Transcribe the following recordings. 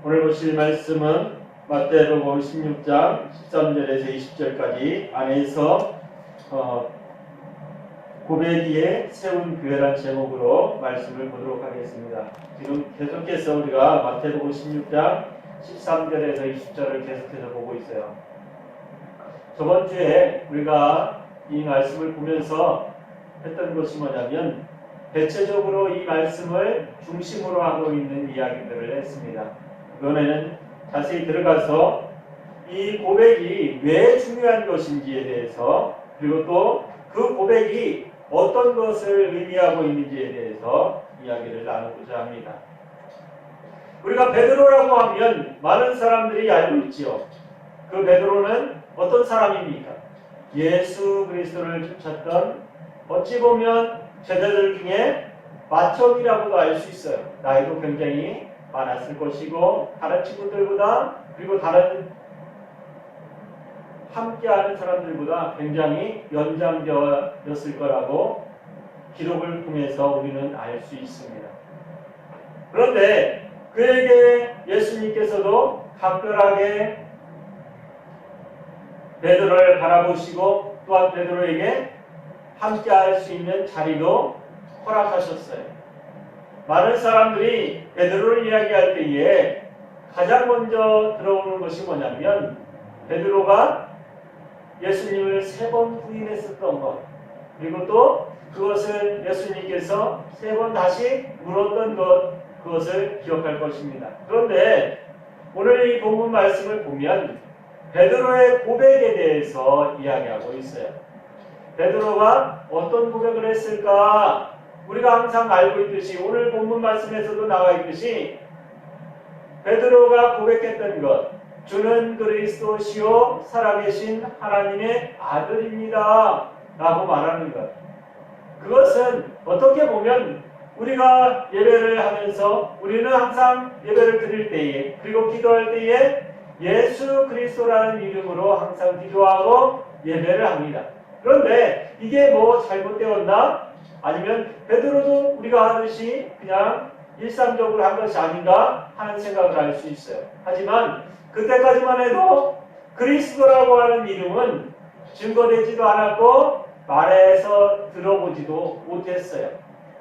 오늘 보실 말씀은 마태복음 16장 13절에서 20절까지 안에서 고백위에 세운 교회란 제목으로 말씀을 보도록 하겠습니다. 지금 계속해서 우리가 마태복음 16장 13절에서 20절을 계속해서 보고 있어요. 저번 주에 우리가 이 말씀을 보면서 했던 것이 뭐냐면 대체적으로 이 말씀을 중심으로 하고 있는 이야기들을 했습니다. 이번에는 자세히 들어가서 이 고백이 왜 중요한 것인지에 대해서, 그리고 또 그 고백이 어떤 것을 의미하고 있는지에 대해서 이야기를 나누고자 합니다. 우리가 베드로라고 하면 많은 사람들이 알고 있지요. 그 베드로는 어떤 사람입니까? 예수 그리스도를 쫓았던, 어찌 보면 제자들 중에 맏형이라고도 알 수 있어요. 나이도 굉장히 많았을 것이고 다른 친구들보다, 그리고 다른 함께하는 사람들보다 굉장히 연장자였을 거라고 기록을 통해서 우리는 알 수 있습니다. 그런데 그에게 예수님께서도 각별하게 베드로를 바라보시고 또한 베드로에게 함께할 수 있는 자리도 허락하셨어요. 많은 사람들이 베드로를 이야기할 때에 가장 먼저 들어오는 것이 뭐냐면 베드로가 예수님을 3번 부인했었던 것, 그리고 또 그것을 예수님께서 3번 다시 물었던 것, 그것을 기억할 것입니다. 그런데 오늘 이 본문 말씀을 보면 베드로의 고백에 대해서 이야기하고 있어요. 베드로가 어떤 고백을 했을까? 우리가 항상 알고 있듯이 오늘 본문 말씀에서도 나와 있듯이 베드로가 고백했던 것, 주는 그리스도시요 살아계신 하나님의 아들입니다 라고 말하는 것, 그것은 어떻게 보면 우리가 예배를 하면서 우리는 항상 예배를 드릴 때에, 그리고 기도할 때에 예수 그리스도라는 이름으로 항상 기도하고 예배를 합니다. 그런데 이게 뭐 잘못되었나? 아니면 베드로도 우리가 하듯이 그냥 일상적으로 한 것이 아닌가 하는 생각을 할 수 있어요. 하지만 그때까지만 해도 그리스도라고 하는 이름은 증거되지도 않았고 말에서 들어보지도 못했어요.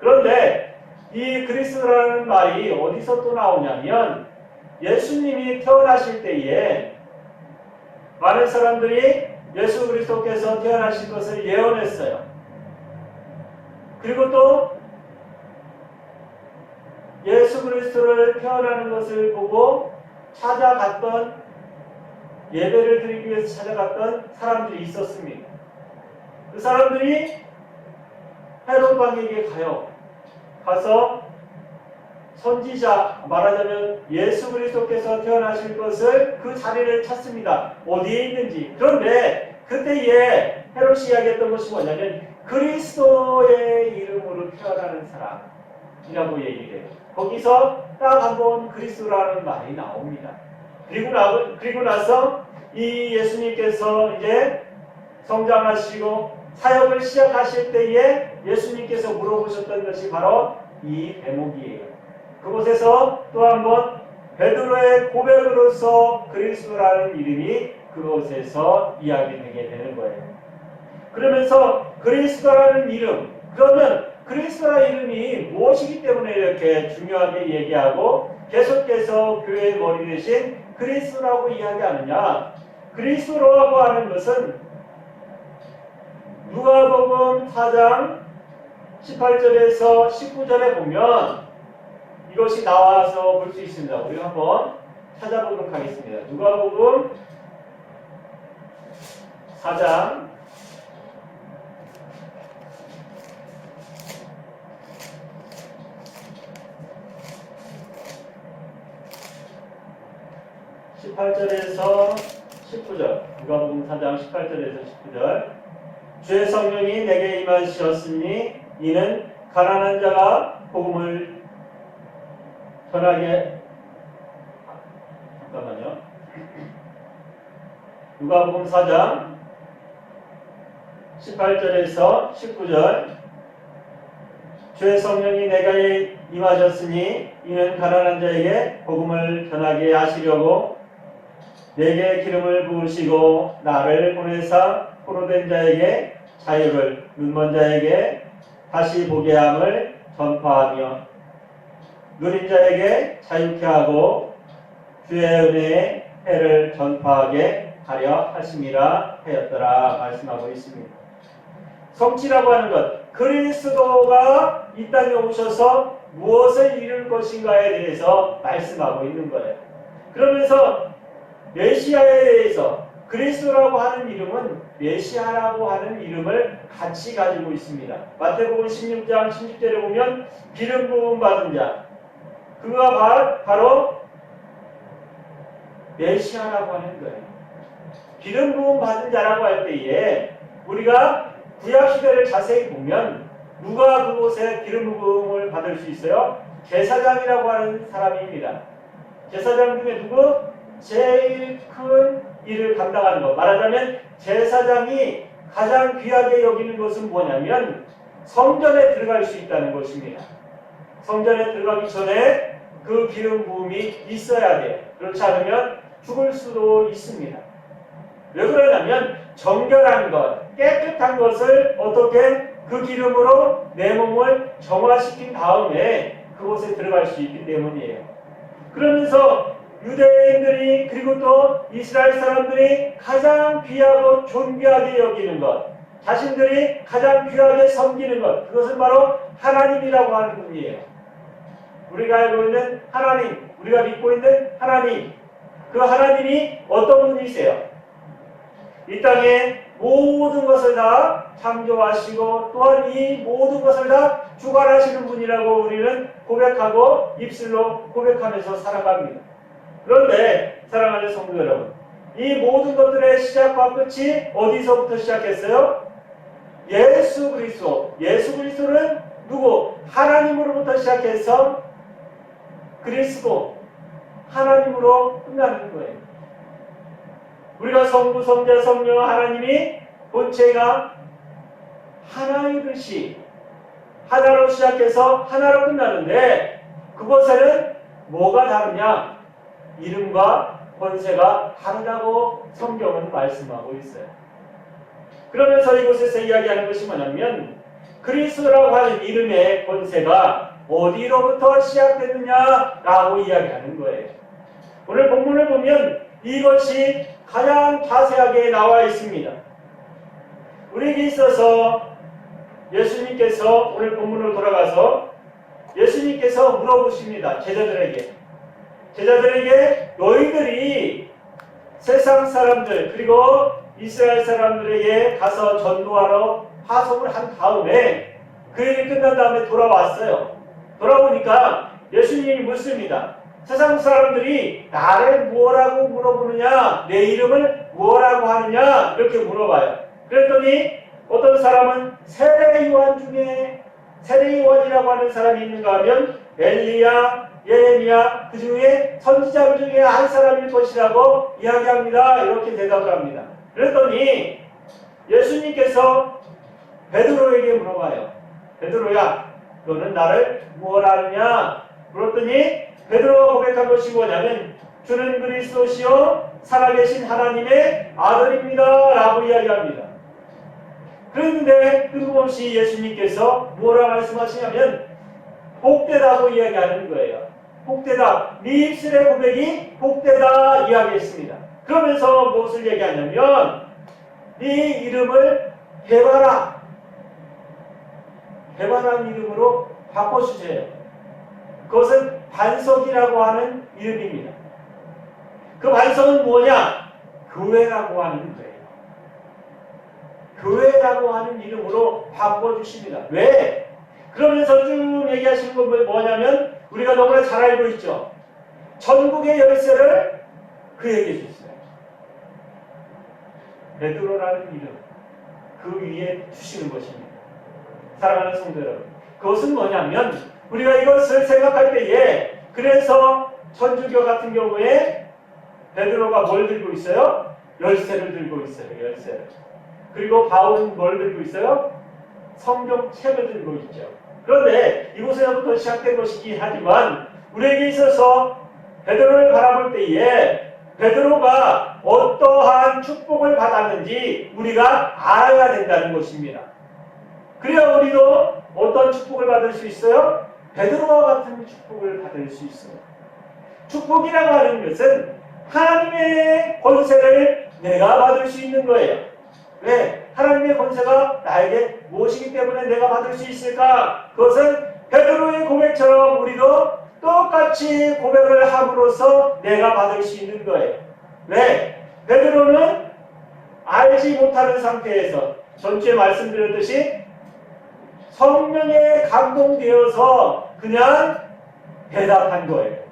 그런데 이 그리스도라는 말이 어디서 또 나오냐면 예수님이 태어나실 때에 많은 사람들이 예수 그리스도께서 태어나실 것을 예언했어요. 그리고 또 예수 그리스도를 태어나는 것을 보고 찾아갔던, 예배를 드리기 위해서 찾아갔던 사람들이 있었습니다. 그 사람들이 헤롯 왕에게 가서 선지자, 말하자면 예수 그리스도께서 태어나실 것을 그 자리를 찾습니다. 어디에 있는지. 그런데 그때에 헤롯이 이야기했던 것이 뭐냐면 그리스도의 이름으로 태어나는 사람이라고 얘기를 해요. 거기서 딱 한번 그리스도라는 말이 나옵니다. 그리고 나서 이 예수님께서 이제 성장하시고 사역을 시작하실 때에 예수님께서 물어보셨던 것이 바로 이 대목이에요. 그곳에서 또 한번 베드로의 고백으로서 그리스도라는 이름이 그곳에서 이야기되게 되는 거예요. 그러면서 그리스도라는 이름, 그러면 그리스도라는 이름이 무엇이기 때문에 이렇게 중요하게 얘기하고 계속해서 교회의 머리 대신 그리스도라고 이야기하느냐? 그리스도라고 하는 것은 누가복음 4장 18절에서 19절에 보면 이것이 나와서 볼 수 있습니다. 우리 한번 찾아보도록 하겠습니다. 누가복음 4장 18절에서 19절, 누가복음 4장 18절에서 19절. 주의 성령이 내게 임하셨으니 이는 가난한 자가 복음을 전하게, 잠깐만요. 누가복음 4장 18절에서 19절. 주의 성령이 내게 임하셨으니 이는 가난한 자에게 복음을 전하게 하시려고 내게 기름을 부으시고 나를 보내사 포로된 자에게 자유를, 눈먼 자에게 다시 보게 함을 전파하며 누린 자에게 자유케 하고 주의 은혜의 해를 전파하게 하려 하심이라 하였더라 말씀하고 있습니다. 성취라고 하는 것, 그리스도가 이 땅에 오셔서 무엇을 이룰 것인가에 대해서 말씀하고 있는 거예요. 그러면서 메시아에 대해서 그리스도라고 하는 이름은 메시아라고 하는 이름을 같이 가지고 있습니다. 마태복음 16장 16절에 보면 기름 부음 받은 자, 그가 바로 메시아라고 하는 거예요. 기름 부음 받은 자라고 할 때에 우리가 구약시대를 자세히 보면 누가 그곳에 기름 부음을 받을 수 있어요? 제사장이라고 하는 사람입니다. 제사장 중에 누구? 제일 큰 일을 감당하는 것. 말하자면 제사장이 가장 귀하게 여기는 것은 뭐냐면 성전에 들어갈 수 있다는 것입니다. 성전에 들어가기 전에 그 기름 부음이 있어야 돼요. 그렇지 않으면 죽을 수도 있습니다. 왜 그러냐면 정결한 것, 깨끗한 것을 어떻게 그 기름으로 내 몸을 정화시킨 다음에 그곳에 들어갈 수 있기 때문이에요. 그러면서 유대인들이 그리고 또 이스라엘 사람들이 가장 귀하고 존귀하게 여기는 것, 자신들이 가장 귀하게 섬기는 것, 그것은 바로 하나님이라고 하는 분이에요. 우리가 알고 있는 하나님, 우리가 믿고 있는 하나님, 그 하나님이 어떤 분이세요? 이 땅에 모든 것을 다 창조하시고 또한 이 모든 것을 다 주관하시는 분이라고 우리는 고백하고 입술로 고백하면서 살아갑니다. 그런데 사랑하는 성도 여러분, 이 모든 것들의 시작과 끝이 어디서부터 시작했어요? 예수 그리스도. 예수 그리스도는 누구? 하나님으로부터 시작해서 그리스도, 하나님으로 끝나는 거예요. 우리가 성부, 성자, 성령 하나님이 본체가 하나이듯이 하나로 시작해서 하나로 끝나는데 그것에는 뭐가 다르냐? 이름과 권세가 다르다고 성경은 말씀하고 있어요. 그러면서 이곳에서 이야기하는 것이 뭐냐면 그리스도라고 하는 이름의 권세가 어디로부터 시작됐느냐라고 이야기하는 거예요. 오늘 본문을 보면 이것이 가장 자세하게 나와 있습니다. 우리에게 있어서 예수님께서 오늘 본문으로 돌아가서 예수님께서 물어보십니다. 제자들에게 너희들이 세상 사람들 그리고 이스라엘 사람들에게 가서 전도하러 파송을 한 다음에 그 일이 끝난 다음에 돌아왔어요. 돌아보니까 예수님이 묻습니다. 세상 사람들이 나를 뭐라고 물어보느냐, 내 이름을 뭐라고 하느냐 이렇게 물어봐요. 그랬더니 어떤 사람은 세례요한 중에 세례요한이라고 하는 사람이 있는가 하면 엘리야, 예레미야 그 중에 선지자들 중에 한 사람일 것이라고 이야기합니다. 이렇게 대답을 합니다. 그랬더니 예수님께서 베드로에게 물어봐요. 베드로야, 너는 나를 무엇 하느냐? 물었더니 베드로가 고백한 것이 뭐냐면 주는 그리스도시요 살아계신 하나님의 아들입니다 라고 이야기합니다. 그런데 뜬금없이 예수님께서 뭐라 말씀하시냐면 복되다고 이야기하는 거예요. 복되다. 네 입술의 고백이 복되다 이야기했습니다. 그러면서 무엇을 얘기하냐면 네 이름을 개바라. 개바라는 이름으로 바꿔주세요. 그것은 반석이라고 하는 이름입니다. 그 반석은 뭐냐? 교회라고 하는 거예요. 교회라고 하는 이름으로 바꿔주십니다. 왜? 그러면서 쭉 얘기하시는 건 뭐냐면 우리가 너무나 잘 알고 있죠. 전국의 열쇠를 그에게 주셨어요. 베드로라는 이름 그 위에 주시는 것입니다. 사랑하는 성도 여러분, 그것은 뭐냐면 우리가 이것을 생각할 때에 그래서 천주교 같은 경우에 베드로가 뭘 들고 있어요? 열쇠를 들고 있어요. 열쇠를. 그리고 바울은 뭘 들고 있어요? 성경책을 들고 있죠. 그런데 이곳에서부터 시작된 것이긴 하지만 우리에게 있어서 베드로를 바라볼 때에 베드로가 어떠한 축복을 받았는지 우리가 알아야 된다는 것입니다. 그래야 우리도 어떤 축복을 받을 수 있어요? 베드로와 같은 축복을 받을 수 있어요. 축복이라고 하는 것은 하나님의 권세를 내가 받을 수 있는 거예요. 왜? 하나님의 권세가 나에게 무엇이기 때문에 내가 받을 수 있을까? 그것은 베드로의 고백처럼 우리도 똑같이 고백을 함으로써 내가 받을 수 있는 거예요. 왜? 베드로는 알지 못하는 상태에서 전주에 말씀드렸듯이 성령에 감동되어서 그냥 대답한 거예요.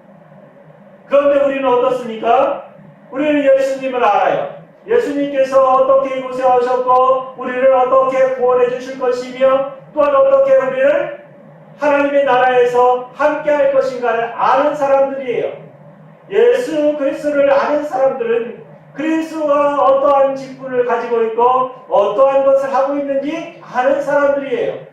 그런데 우리는 어떻습니까? 우리는 예수님을 알아요. 예수님께서 어떻게 이곳에 오셨고 우리를 어떻게 구원해 주실 것이며 또한 어떻게 우리를 하나님의 나라에서 함께 할 것인가를 아는 사람들이에요. 예수 그리스도를 아는 사람들은 그리스도가 어떠한 직분을 가지고 있고 어떠한 것을 하고 있는지 아는 사람들이에요.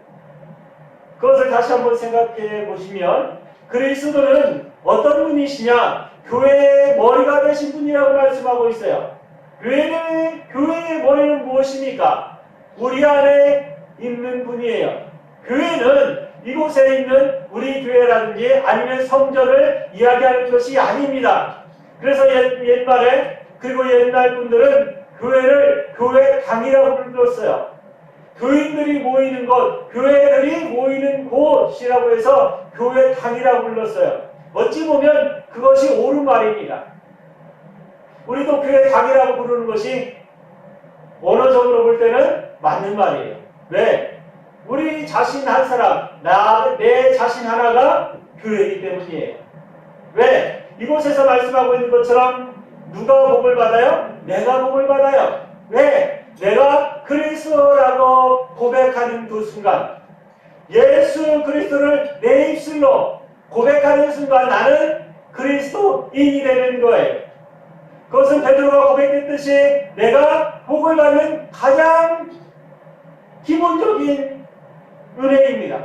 그것을 다시 한번 생각해 보시면 그리스도는 어떤 분이시냐? 교회의 머리가 되신 분이라고 말씀하고 있어요. 교회의 머리는 무엇입니까? 우리 안에 있는 분이에요. 교회는 이곳에 있는 우리 교회라든지 아니면 성전을 이야기하는 것이 아닙니다. 그래서 옛말에 그리고 옛날 분들은 교회를 교회당이라고 불렀어요. 교인들이 모이는 곳, 교회들이 모이는 곳이라고 해서 교회당이라고 불렀어요. 어찌 보면 그것이 옳은 말입니다. 우리도 교회당이라고 부르는 것이 언어적으로 볼 때는 맞는 말이에요. 왜? 우리 자신 한 사람, 내 자신 하나가 교회이기 때문이에요. 왜? 이곳에서 말씀하고 있는 것처럼 누가 복을 받아요? 내가 복을 받아요. 왜? 내가 그리스도라고 고백하는 그 순간, 예수 그리스도를 내 입술로 고백하는 순간 나는 그리스도인이 되는 거예요. 그것은 베드로가 고백했듯이 내가 복을 받는 가장 기본적인 은혜입니다.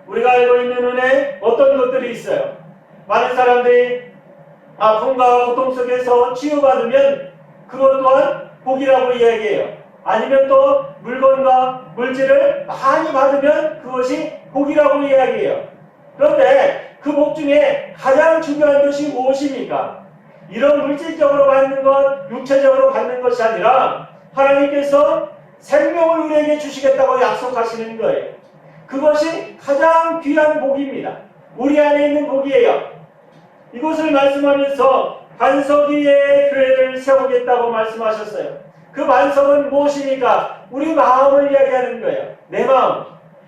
우리가 알고 있는 은혜 어떤 것들이 있어요? 많은 사람들이 아픔과 고통 속에서 치유받으면 그것 또한 복이라고 이야기해요. 아니면 또 물건과 물질을 많이 받으면 그것이 복이라고 이야기해요. 그런데 그 복 중에 가장 중요한 것이 무엇입니까? 이런 물질적으로 받는 것, 육체적으로 받는 것이 아니라 하나님께서 생명을 우리에게 주시겠다고 약속하시는 거예요. 그것이 가장 귀한 복입니다. 우리 안에 있는 복이에요. 이것을 말씀하면서 반석 위에 교회를 세우겠다고 말씀하셨어요. 그 반석은 무엇입니까? 우리 마음을 이야기하는 거예요. 내 마음.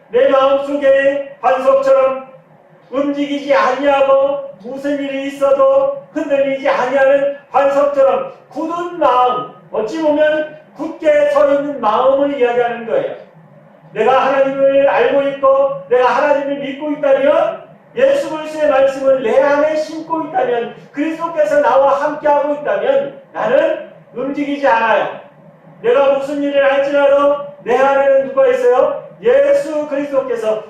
내 마음 속에 반석처럼 움직이지 아니하고 무슨 일이 있어도 흔들리지 아니하는 반석처럼 굳은 마음, 어찌 보면 굳게 서 있는 마음을 이야기하는 거예요. 내가 하나님을 알고 있고 내가 하나님을 믿고 있다면 예수 그리스도의 말씀을 내 안에 심고 있다면 그리스도께서 나와 함께하고 있다면 나는 움직이지 않아요. 내가 무슨 일을 할지라도 내 안에는 누가 있어요? 예수 그리스도께서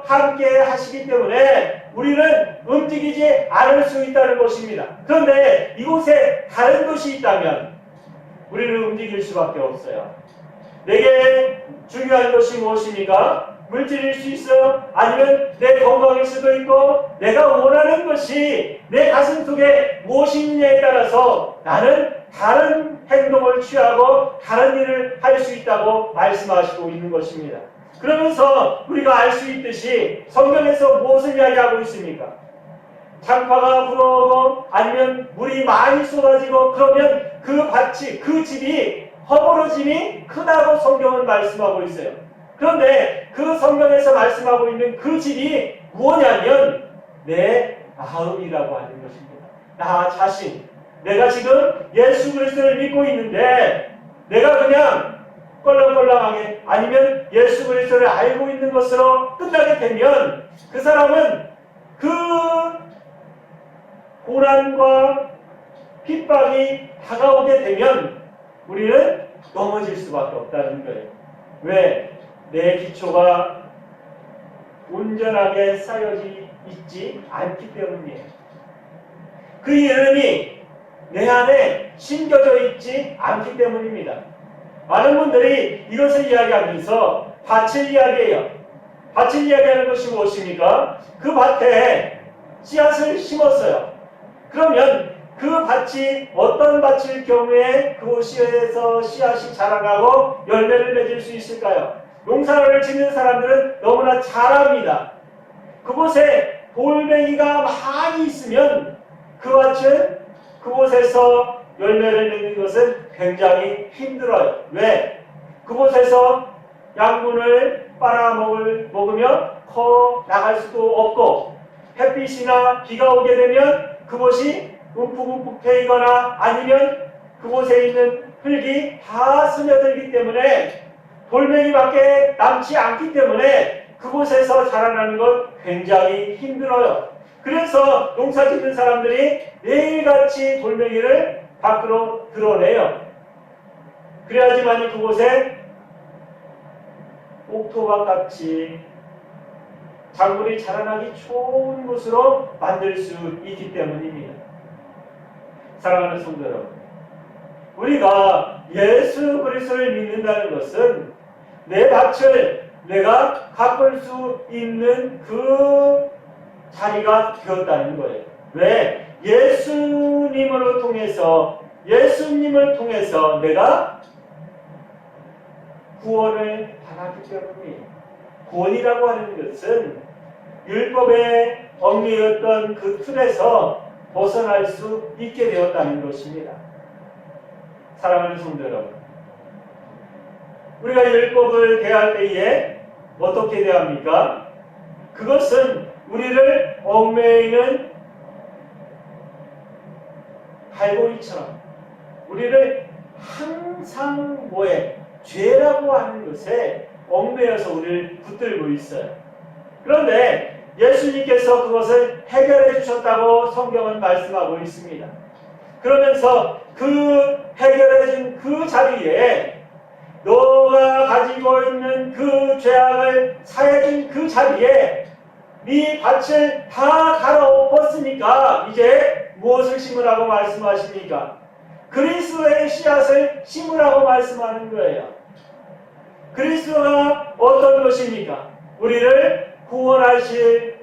함께 하시기 때문에 우리는 움직이지 않을 수 있다는 것입니다. 그런데 이곳에 다른 것이 있다면 우리는 움직일 수밖에 없어요. 내게 중요한 것이 무엇입니까? 물질일 수 있어요. 아니면 내 건강일 수도 있고 내가 원하는 것이 내 가슴 속에 무엇이 있느냐에 따라서 나는 다른 행동을 취하고 다른 일을 할 수 있다고 말씀하시고 있는 것입니다. 그러면서 우리가 알 수 있듯이 성경에서 무엇을 이야기하고 있습니까? 창파가 불어오고 아니면 물이 많이 쏟아지고 그러면 그 밭이, 그 집이 허물어짐이 크다고 성경은 말씀하고 있어요. 그런데 그 성경에서 말씀하고 있는 그 집이 무엇이냐면 내 마음이라고 하는 것입니다. 나 자신. 내가 지금 예수 그리스도를 믿고 있는데 내가 그냥 껄렁껄렁하게 아니면 예수 그리스도를 알고 있는 것으로 끝나게 되면 그 사람은 그 고난과 핍박이 다가오게 되면 우리는 넘어질 수밖에 없다는 거예요. 왜? 내 기초가 온전하게 쌓여져 있지 않기 때문이에요. 그 이름이 내 안에 심겨져 있지 않기 때문입니다. 많은 분들이 이것을 이야기하면서 밭을 이야기해요. 밭을 이야기하는 것이 무엇입니까? 그 밭에 씨앗을 심었어요. 그러면 그 밭이 어떤 밭일 경우에 그곳에서 씨앗이 자라나고 열매를 맺을 수 있을까요? 농사를 짓는 사람들은 너무나 잘 압니다. 그곳에 돌멩이가 많이 있으면 그 밭은 그곳에서 열매를 맺는 것은 굉장히 힘들어요. 왜? 그곳에서 양분을 빨아먹으며 커 나갈 수도 없고 햇빛이나 비가 오게 되면 그곳이 움푹움푹 패이거나 아니면 그곳에 있는 흙이 다 스며들기 때문에 돌멩이밖에 남지 않기 때문에 그곳에서 자라나는 것 굉장히 힘들어요. 그래서 농사 짓는 사람들이 매일같이 돌멩이를 밖으로 드러내요. 그래야지만 그곳에 옥토밭같이 작물이 자라나기 좋은 곳으로 만들 수 있기 때문입니다. 사랑하는 성도 여러분, 우리가 예수 그리스도를 믿는다는 것은 내 밭을 내가 가꿀 수 있는 그 자리가 되었다는 거예요. 왜? 예수님을 통해서 내가 구원을 받았기 때문이에요. 구원이라고 하는 것은 율법의 얽매였던 그 틀에서 벗어날 수 있게 되었다는 것입니다. 사랑하는 성도 여러분, 우리가 율법을 대할 때에 어떻게 대합니까? 그것은 우리를 얽매이는 갈고리처럼 우리를 항상 죄라고 하는 것에 얽매여서 우리를 붙들고 있어요. 그런데 예수님께서 그것을 해결해 주셨다고 성경은 말씀하고 있습니다. 그러면서 그 해결해 준 그 자리에 너가 가지고 있는 그 죄악을 사해 준 그 자리에 네 밭을 다 갈아엎었으니까 이제 무엇을 심으라고 말씀하십니까? 그리스도의 씨앗을 심으라고 말씀하는 거예요. 그리스도가 어떤 것입니까? 우리를 구원하실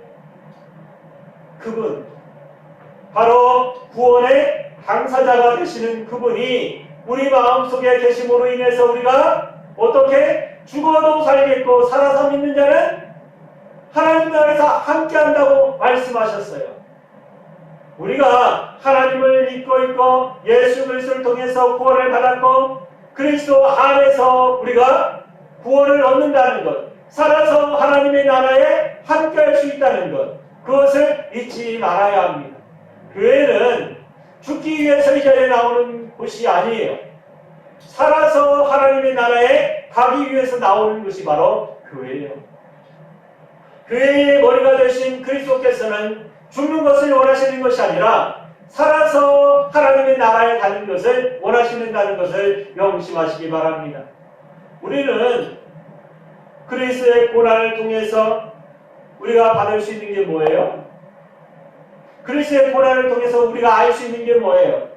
그분, 바로 구원의 당사자가 되시는 그분이 우리 마음속에 계심으로 인해서 우리가 어떻게 죽어도 살겠고 살아서 믿는 자는 하나님 나라에서 함께한다고 말씀하셨어요. 우리가 하나님을 믿고 있고 예수 그리스도를 통해서 구원을 받았고 그리스도 안에서 우리가 구원을 얻는다는 것, 살아서 하나님의 나라에 함께할 수 있다는 것, 그것을 잊지 말아야 합니다. 교회는 죽기 위해서 이 자리에 나오는 곳이 아니에요. 살아서 하나님의 나라에 가기 위해서 나오는 것이 바로 교회예요. 교회의 머리가 되신 그리스도께서는 죽는 것을 원하시는 것이 아니라 살아서 하나님의 나라에 가는 것을 원하시는다는 것을 명심하시기 바랍니다. 우리는 그리스도의 고난을 통해서 우리가 받을 수 있는 게 뭐예요? 그리스도의 고난을 통해서 우리가 알 수 있는 게 뭐예요?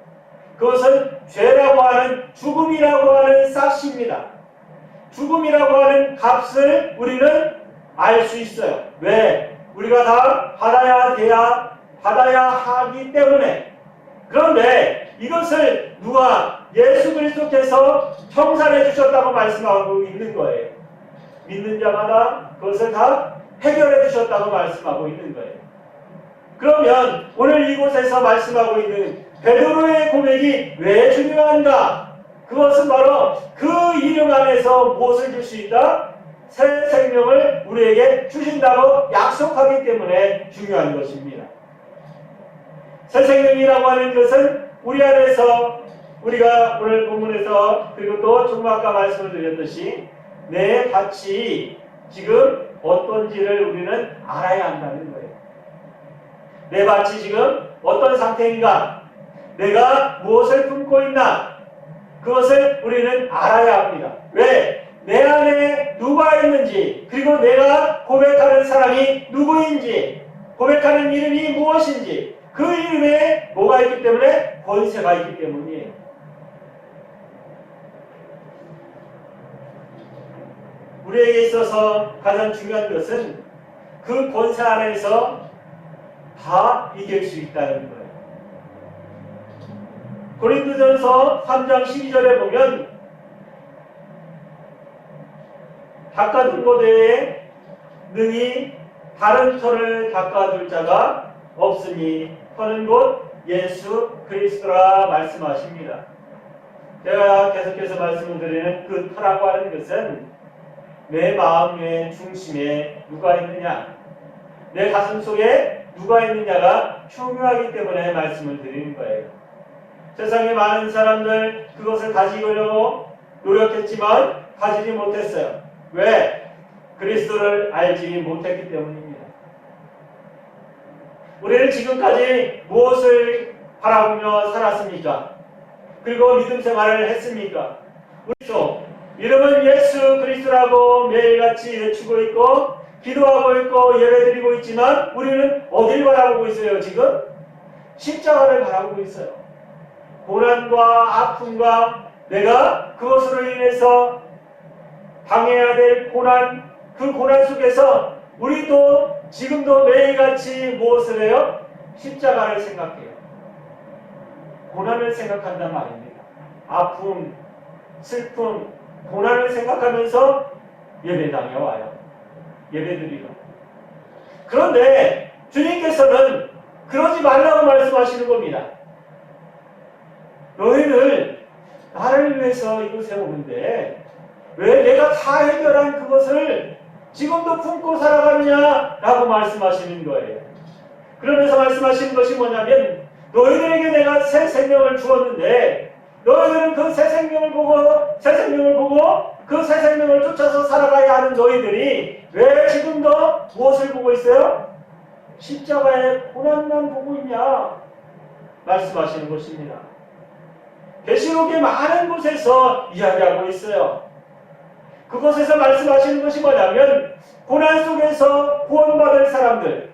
그것은 죄라고 하는, 죽음이라고 하는 싹시입니다. 죽음이라고 하는 값을 우리는 알 수 있어요. 왜? 우리가 다 받아야 하기 때문에. 그런데 이것을 누가 예수 그리스도께서 청산해 주셨다고 말씀하고 있는 거예요. 믿는 자마다 그것을 다 해결해 주셨다고 말씀하고 있는 거예요. 그러면 오늘 이곳에서 말씀하고 있는 베드로의 고백이 왜 중요한가? 그것은 바로 그 이름 안에서 무엇을 줄 수 있다? 새 생명을 우리에게 주신다고 약속하기 때문에 중요한 것입니다. 새 생명이라고 하는 것은 우리 안에서 우리가 오늘 본문에서 그리고 또 조금 아까 말씀을 드렸듯이 내 밭이 지금 어떤지를 우리는 알아야 한다는 거예요. 내 밭이 지금 어떤 상태인가? 내가 무엇을 품고 있나? 그것을 우리는 알아야 합니다. 왜? 내 안에 누가 있는지, 그리고 내가 고백하는 사람이 누구인지, 고백하는 이름이 무엇인지, 그 이름에 뭐가 있기 때문에? 권세가 있기 때문이에요. 우리에게 있어서 가장 중요한 것은 그 권세 안에서 다 이길 수 있다는 거예요. 고린도전서 3장 12절에 보면 닦아둔 것 외에 능히 다른 터를 닦아둘 자가 없으니 터는 곧 예수 그리스도라 말씀하십니다. 제가 계속해서 말씀을 드리는 그 터라고 하는 것은 내 마음의 중심에 누가 있느냐, 내 가슴 속에 누가 있느냐가 중요하기 때문에 말씀을 드리는 거예요. 세상에 많은 사람들 그것을 가지려고 노력했지만 가지지 못했어요. 왜? 그리스도를 알지 못했기 때문입니다. 우리는 지금까지 무엇을 바라보며 살았습니까? 그리고 믿음 생활을 했습니까? 우리도 이름은 예수 그리스도라고 매일같이 외치고 있고 기도하고 있고 예배드리고 있지만 우리는 어딜 바라보고 있어요? 지금? 십자가를 바라보고 있어요. 고난과 아픔과 내가 그것으로 인해서 당해야 될 고난, 그 고난 속에서 우리도 지금도 매일같이 무엇을 해요? 십자가를 생각해요. 고난을 생각한단 말입니다. 아픔, 슬픔, 고난을 생각하면서 예배당에 와요. 예배드리러. 그런데 주님께서는 그러지 말라고 말씀하시는 겁니다. 너희를 나를 위해서 이곳에 오는데 왜 내가 다 해결한 그것을 지금도 품고 살아가느냐 라고 말씀하시는 거예요. 그러면서 말씀하시는 것이 뭐냐면 너희들에게 내가 새 생명을 주었는데 너희들은 그 새 생명을 보고 그 새 생명을 쫓아서 살아가야 하는 너희들이 왜 지금도 무엇을 보고 있어요? 십자가의 고난만 보고 있냐 말씀하시는 것입니다. 계시록의 많은 곳에서 이야기하고 있어요. 그곳에서 말씀하시는 것이 뭐냐면 고난 속에서 구원받을 사람들,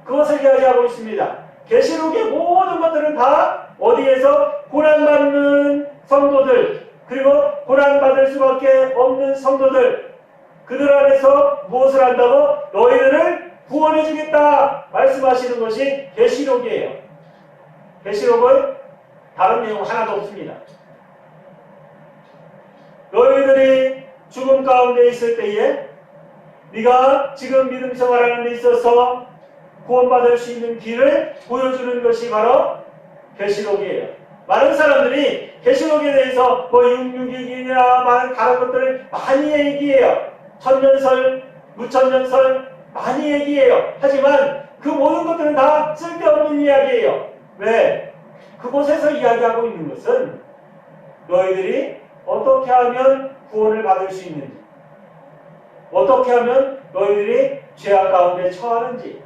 그것을 이야기하고 있습니다. 계시록의 모든 것들은 다 어디에서 고난받는 성도들, 그리고 고난받을 수밖에 없는 성도들, 그들 안에서 무엇을 한다고? 너희들을 구원해 주겠다 말씀하시는 것이 계시록이에요. 계시록은 다른 내용 하나도 없습니다. 너희들이 죽음 가운데 있을 때에 네가 지금 믿음 생활하는 데 있어서 구원받을 수 있는 길을 보여주는 것이 바로 계시록이에요. 많은 사람들이 계시록에 대해서 뭐 666이나 많은 다른 것들을 많이 얘기해요. 천년설, 무천년설 많이 얘기해요. 하지만 그 모든 것들은 다 쓸데없는 이야기예요. 왜? 그곳에서 이야기하고 있는 것은 너희들이 어떻게 하면 구원을 받을 수 있는지, 어떻게 하면 너희들이 죄악 가운데 처하는지,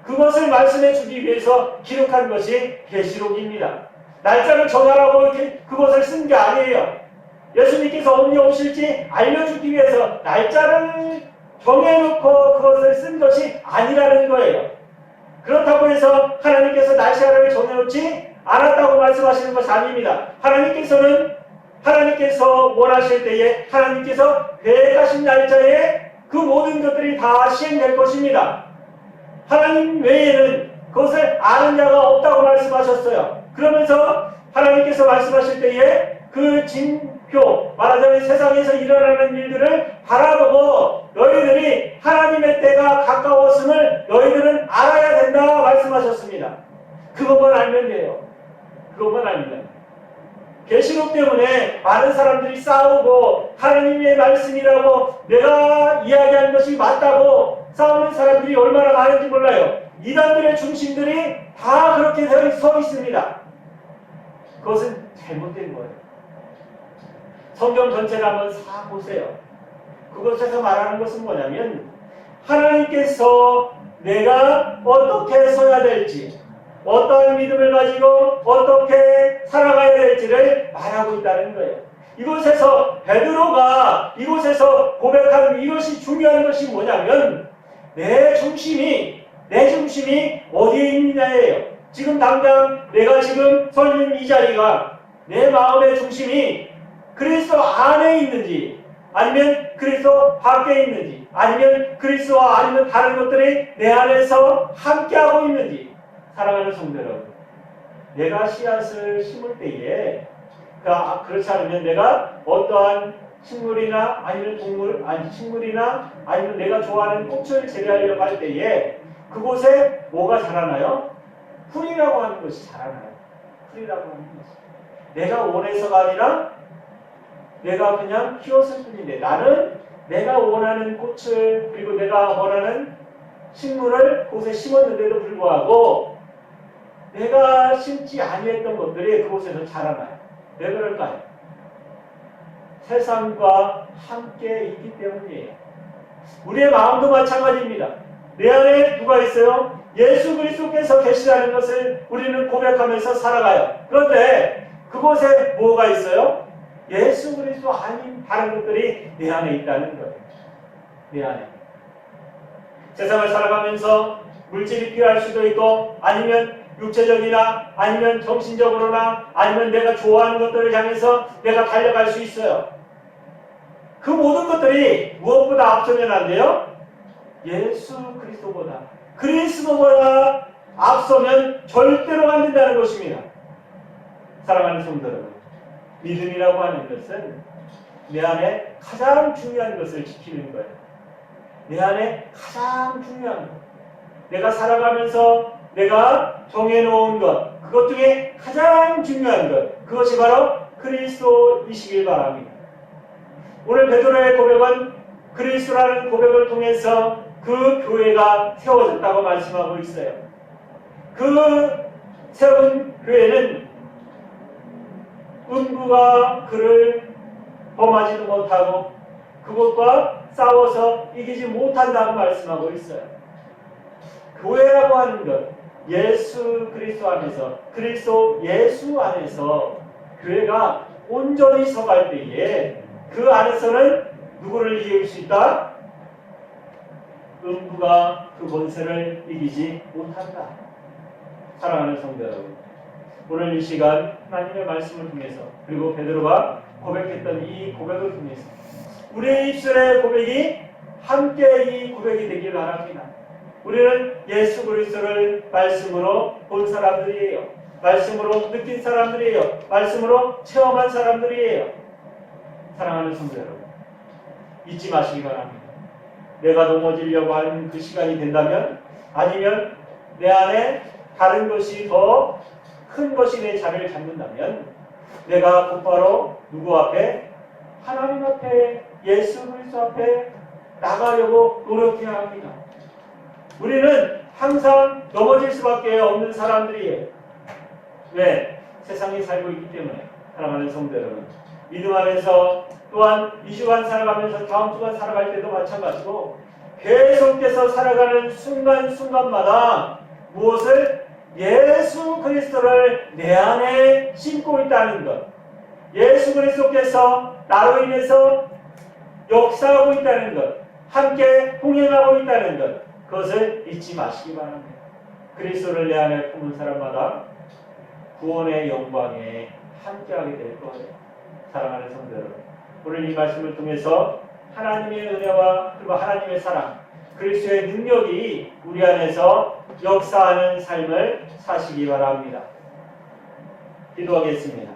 그것을 말씀해 주기 위해서 기록한 것이 계시록입니다. 날짜를 정하라고 이렇게 그것을 쓴 게 아니에요. 예수님께서 언제 오실지 알려주기 위해서 날짜를 정해놓고 그것을 쓴 것이 아니라는 거예요. 그렇다고 해서 하나님께서 날짜를 정해놓지 않았다고 말씀하시는 것이 아닙니다. 하나님께서 원하실 때에 하나님께서 계획하신 날짜에 그 모든 것들이 다 시행될 것입니다. 하나님 외에는 그것을 아는 자가 없다고 말씀하셨어요. 그러면서 하나님께서 말씀하실 때에 그 징표, 말하자면 세상에서 일어나는 일들을 바라보고 너희들이 하나님의 때가 가까웠음을 너희들은 알아야 된다 말씀하셨습니다. 그것만 알면 돼요. 그것만 알면. 계시록 때문에 많은 사람들이 싸우고 하나님의 말씀이라고 내가 이야기하는 것이 맞다고 싸우는 사람들이 얼마나 많은지 몰라요. 이단들의 중심들이 다 그렇게 서 있습니다. 그것은 잘못된 거예요. 성경 전체를 한번 싹 보세요. 그것에서 말하는 것은 뭐냐면 하나님께서 내가 어떻게 서야 될지, 어떠한 믿음을 가지고 어떻게 살아가야 될지를 말하고 있다는 거예요. 이곳에서 베드로가 이곳에서 고백하는 이것이 중요한 것이 뭐냐면 내 중심이 어디에 있느냐예요. 지금 당장 내가 지금 서 있는 이 자리가 내 마음의 중심이 그리스도 안에 있는지 아니면 그리스도 밖에 있는지 아니면 그리스도와 아니면 다른 것들이 내 안에서 함께하고 있는지. 사랑하는 성도 여러분, 내가 씨앗을 심을 때에 그렇지 않으면 내가 어떠한 식물이나 아니면 동물, 식물이나 아니면 내가 좋아하는 꽃을 재배하려고 할 때에 그곳에 뭐가 자라나요? 풀이라고 하는 것이 자라나요. 풀이라고 하는 것이. 내가 원해서가 아니라 내가 그냥 키웠을 뿐인데 나는 내가 원하는 꽃을 그리고 내가 원하는 식물을 그곳에 심었는데도 불구하고 내가 심지 아니했던 것들이 그곳에서 자라나요. 왜 그럴까요? 세상과 함께 있기 때문이에요. 우리의 마음도 마찬가지입니다. 내 안에 누가 있어요? 예수 그리스도께서 계시다는 것을 우리는 고백하면서 살아가요. 그런데 그곳에 뭐가 있어요? 예수 그리스도 아닌 다른 것들이 내 안에 있다는 거예요. 내 안에. 세상을 살아가면서 물질이 필요할 수도 있고 아니면 육체적이나 아니면 정신적으로나 아니면 내가 좋아하는 것들을 향해서 내가 달려갈 수 있어요. 그 모든 것들이 무엇보다 앞서면 안 돼요? 예수 그리스도보다 앞서면 절대로 안 된다는 것입니다. 사랑하는 성도 여러분, 믿음이라고 하는 것은 내 안에 가장 중요한 것을 지키는 거예요. 내 안에 가장 중요한 것. 내가 살아가면서 내가 정해놓은 것, 그것 중에 가장 중요한 것, 그것이 바로 그리스도이시길 바랍니다. 오늘 베드로의 고백은 그리스도라는 고백을 통해서 그 교회가 세워졌다고 말씀하고 있어요. 그 세운 교회는 음부가 그를 범하지도 못하고 그것과 싸워서 이기지 못한다고 말씀하고 있어요. 교회라고 하는 것, 예수 그리스도 안에서, 그리스도 예수 안에서 교회가 온전히 서갈 때에 그 안에서는 누구를 이길 수 있다? 음부가 그 권세를 이기지 못한다. 사랑하는 성도 여러분, 오늘 이 시간 하나님의 말씀을 통해서 그리고 베드로가 고백했던 이 고백을 통해서 우리의 입술의 고백이 함께 이 고백이 되길 바랍니다. 우리는 예수 그리스도를 말씀으로 본 사람들이에요. 말씀으로 느낀 사람들이에요. 말씀으로 체험한 사람들이에요. 사랑하는 성도 여러분, 잊지 마시기 바랍니다. 내가 넘어지려고 하는 그 시간이 된다면 아니면 내 안에 다른 것이 더 큰 것이 내 자리를 잡는다면 내가 곧바로 누구 앞에? 하나님 앞에, 예수 그리스도 앞에 나가려고 노력해야 합니다. 우리는 항상 넘어질 수밖에 없는 사람들이에요. 왜? 세상에 살고 있기 때문에. 사랑하는 성도 여러분, 믿음 안에서 또한 이 주간 살아가면서 다음 주간 살아갈 때도 마찬가지고 계속해서 살아가는 순간순간마다 무엇을? 예수 그리스도를 내 안에 심고 있다는 것, 예수 그리스도께서 나로 인해서 역사하고 있다는 것, 함께 동행하고 있다는 것, 그것을 잊지 마시기 바랍니다. 그리스도를 내 안에 품은 사람마다 구원의 영광에 함께하게 될 거예요. 사랑하는 성도 여러분, 오늘 이 말씀을 통해서 하나님의 은혜와 그리고 하나님의 사랑, 그리스도의 능력이 우리 안에서 역사하는 삶을 사시기 바랍니다. 기도하겠습니다.